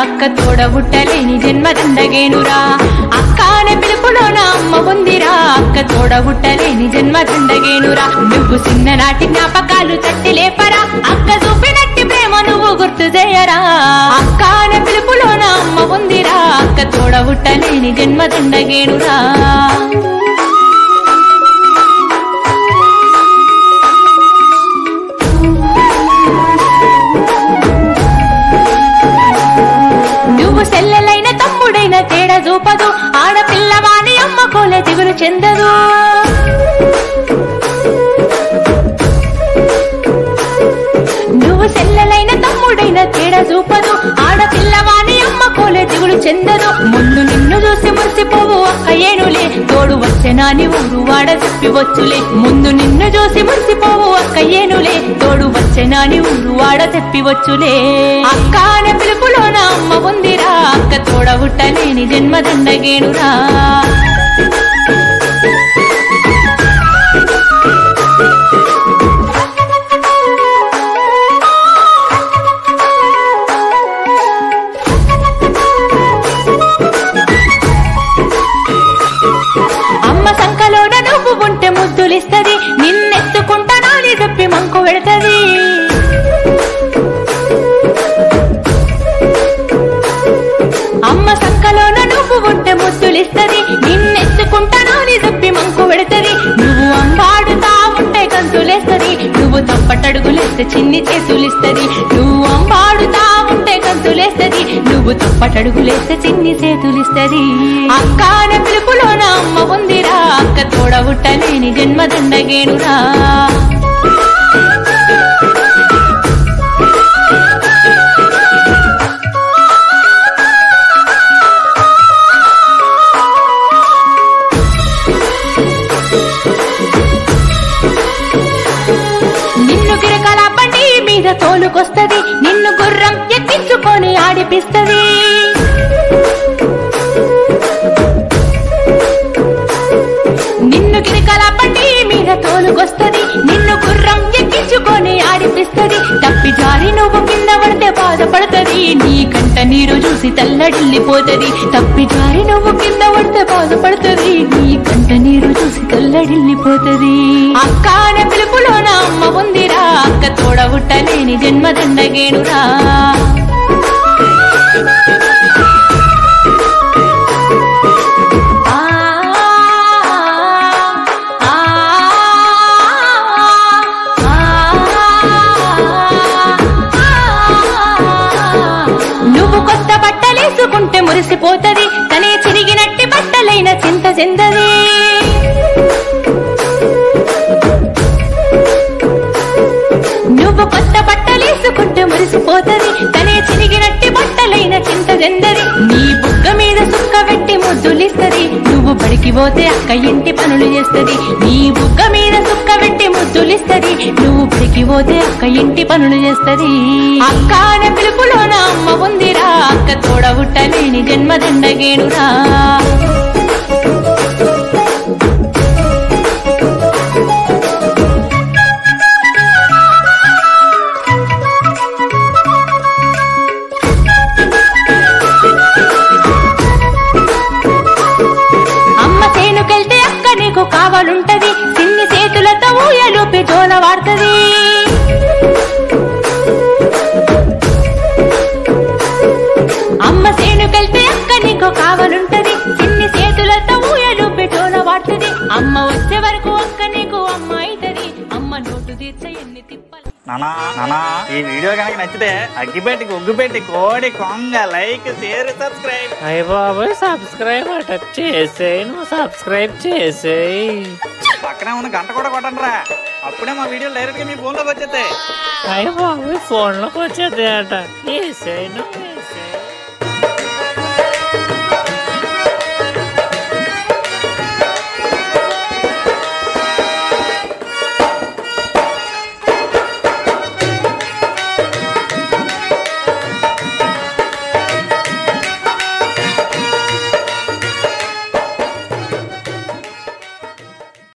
అక్క తోడబుట్టలేని జన్మదండగేనురా అక్కనే పిలుపులోన అమ్మ ఉందిరా అక్క తోడబుట్టలేని జన్మదండగేనురా నువ్వు చిన్ననాటి జ్ఞాపకాలు తట్టి లేపరా అక్క చూపినట్టి ప్రేమ నువ్వు గుర్తు చేయరా అక్కనే పిలుపులోన అమ్మ ఉందిరా అక్క తోడబుట్టలేని జన్మదండగేనురా సెల్లెలైన తమ్ముడైన తేడా చూపదు ఆడపిల్లవాని అమ్మ కోలే దిగులు చెందదు నువ్వు సెల్లెలైన తమ్ముడైన తేడా చూపదు ఆడపిల్లవాని అమ్మ కోలే దిగులు చెందదు ముందు నిన్ను చూసి మురిసిపోవు అక్క ఏనులే తోడు వచ్చెనాని ఊరు వాడ చెప్పివచ్చులే ముందు నిన్ను చూసి మురిసిపోవు అక్క ఏనులే తోడు వచ్చెనాని ఊరు వాడ చెప్పివచ్చులే అక్కనే పిలుపులోన అమ్మ ఉందిరా అక్క తోడబుట్టలేని జన్మదండగేనురా అమ్మ సంకలోన నువ్వు ఉంటే ముద్దులిస్తది నిన్నెత్తుకుంటానని చెప్పి మంకు పెడతది అమ్మ సంకలోన నువ్వు ఉంటే ముద్దులిస్తది నిన్నెత్తుకుంటానని చెప్పి మంకు పెడతది నువ్వు అంబాడుతా ఉంటే కంతులేస్తది నువ్వు తప్పటడుగులేస్తే చిన్ని చేతులిస్తది నువ్వు అంబాడుతా ఉంటే కంతులేస్తది నువ్వు తప్పటడుగులేస్తే చిన్ని చేతులిస్తది అక్కనే పిలుపులోన అమ్మ ఉందిరా అక్క తోడబుట్టలేని జన్మదండగేనురా నిన్ను గిరకల బండి మీద తోలుకొస్తది నిన్ను గుర్రం ఎక్కించుకొని ఆడిపిస్తది నిన్ను గిరకల బండి మీద తోలుకొస్తది నిన్ను గుర్రం ఎక్కించుకొని ఆడిపిస్తది తప్పి జారి నువ్వు కింద పడితే బాధపడుతుంది నీ కంట నీరు చూసి తల్లడిల్లిపోతది తప్పి జారి నువ్వు కింద పడితే బాధపడుతుంది నీ కంట నీరు చూసి తల్లడిల్లిపోతది అక్కనే పిలుపులోన అమ్మ ఉందిరా అక్క తోడబుట్టలేని జన్మదండగేనురా నువ్వు కొత్త బట్టలేసుకుంటే మురిసిపోతది తనే చిరిగినట్టి బట్టలైన చింత చెందది నువ్వు కొత్త బట్టలేసుకుంటే మురిసిపోతది తనే చిరిగినట్టి బట్టలైన చింత చెందది నీ బుగ్గ మీద సుక్క పెట్టి ముద్దులిస్తది నువ్వు బడికి పోతే అక్క ఇంటి పనులు చేస్తది నీ బుగ్గ మీద సుక్క పెట్టి ముద్దులిస్తది నువ్వు బడికి పోతే అక్క ఇంటి పనులు చేస్తది అక్క అనే పిలుపులోన అమ్మ ఉందిరా అక్క తోడబుట్టలేని జన్మదండగేనురా నీకు కావాలుంటది చిన్ని చేతులతో ఊయలుపి జోల వాడుతది అమ్మ సేనుకెళ్తే అక్క నీకు కావాలుంటది చిన్ని చేతులతో ఊయలుపి జోల వాడుతది అమ్మ వచ్చే వరకు అక్క నీకు అమ్మ అయితది అమ్మ నోటు తీర్చ ఎన్ని తిప్పలు నానా ఈ వీడియో కనుక నచ్చితే అగ్గిపెట్టికి ఉగ్గుపెట్టి కోడి కొంగ లైక్ షేర్ సబ్స్క్రైబ్ అయ్య బాబోయ్ సబ్స్క్రైబ్ అట చేసేయి నువ్వు సబ్స్క్రైబ్ చేసేయి పక్కనే ఉన్న గంట కూడా కొట్టండి రా అప్పుడే మా వీడియోలు డైరెక్ట్ గా మీ ఫోన్ లోకి వచ్చేస్తాయి అయ్య బాబోయ్ ఫోన్ లోకి వచ్చేది అట చేసేయి నువ్వు